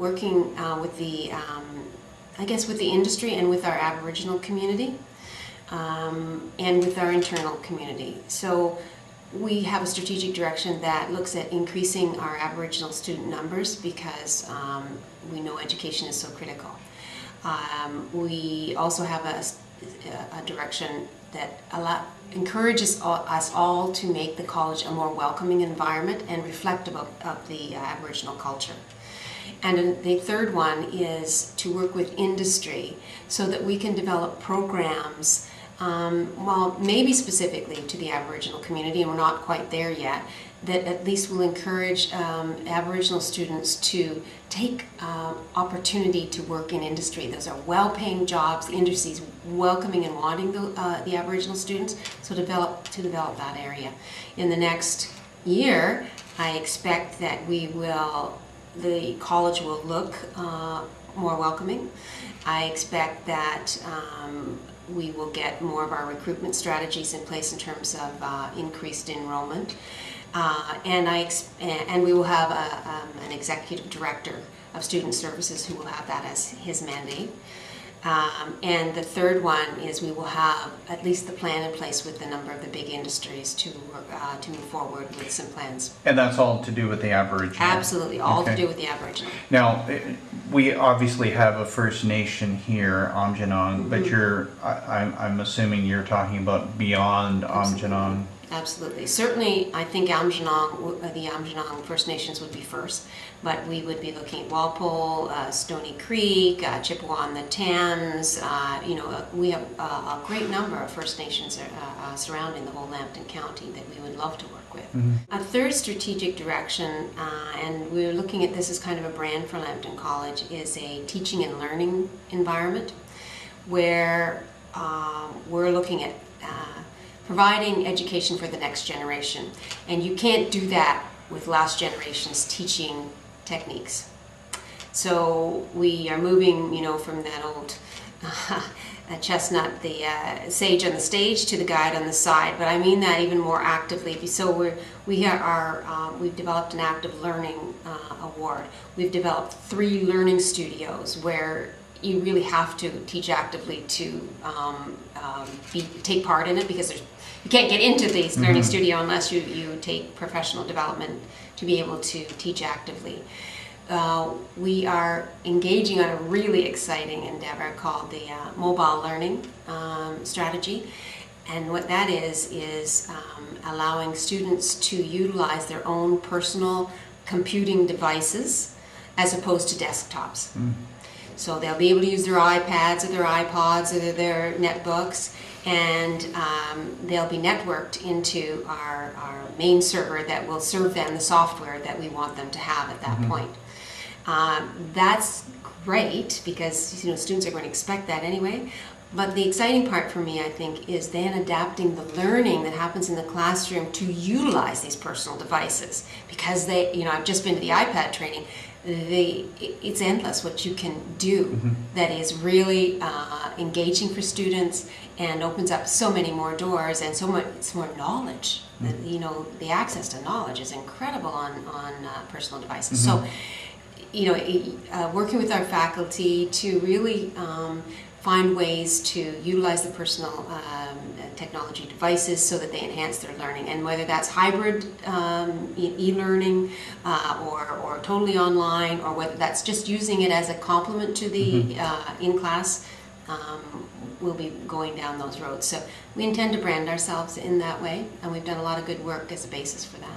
working with the, I guess, with the industry and with our Aboriginal community, and with our internal community. So we have a strategic direction that looks at increasing our Aboriginal student numbers because we know education is so critical. We also have a direction that encourages us all to make the college a more welcoming environment and reflective of the Aboriginal culture. And the third one is to work with industry so that we can develop programs, well, maybe specifically to the Aboriginal community, and we're not quite there yet, that at least will encourage Aboriginal students to take opportunity to work in industry. Those are well-paying jobs. The industry is welcoming and wanting the Aboriginal students, so to develop that area. In the next year, I expect that the college will look more welcoming. I expect that we will get more of our recruitment strategies in place in terms of increased enrollment. And we will have an executive director of student services who will have that as his mandate. And the third one is we will have at least the plan in place with the number of the big industries to move forward with some plans. And that's all to do with the Aboriginal? Absolutely, all to do with the Aboriginal. Now, we obviously have a First Nation here, Aamjiwnaang, but I'm assuming you're talking about beyond Aamjiwnaang. Absolutely. Certainly, I think the Aamjiwnaang First Nations would be first, but we would be looking at Walpole, Stony Creek, Chippewa on the Thames. We have a great number of First Nations surrounding the whole Lambton County that we would love to work with. A third strategic direction, and we're looking at this as kind of a brand for Lambton College, is a teaching and learning environment where we're looking at providing education for the next generation. And you can't do that with last generation's teaching techniques. So we are moving, from that old chestnut, the sage on the stage, to the guide on the side. But I mean that even more actively. So we've developed an active learning award. We've developed 3 learning studios where you really have to teach actively to take part in it, because you can't get into this learning studio unless you take professional development to be able to teach actively. We are engaging on a really exciting endeavor called the mobile learning strategy. And what that is allowing students to utilize their own personal computing devices as opposed to desktops. So they'll be able to use their iPads or their iPods or their netbooks, and they'll be networked into our main server that will serve them the software that we want them to have at that point. That's great because students are going to expect that anyway. But the exciting part for me, I think, is then adapting the learning that happens in the classroom to utilize these personal devices, because I've just been to the iPad training. It's endless what you can do that is really engaging for students and opens up so many more doors and so much more knowledge. The access to knowledge is incredible on personal devices. So, working with our faculty to really find ways to utilize the personal technology devices so that they enhance their learning, and whether that's hybrid e-learning or totally online, or whether that's just using it as a complement to the in-class, we'll be going down those roads. So we intend to brand ourselves in that way, and we've done a lot of good work as a basis for that.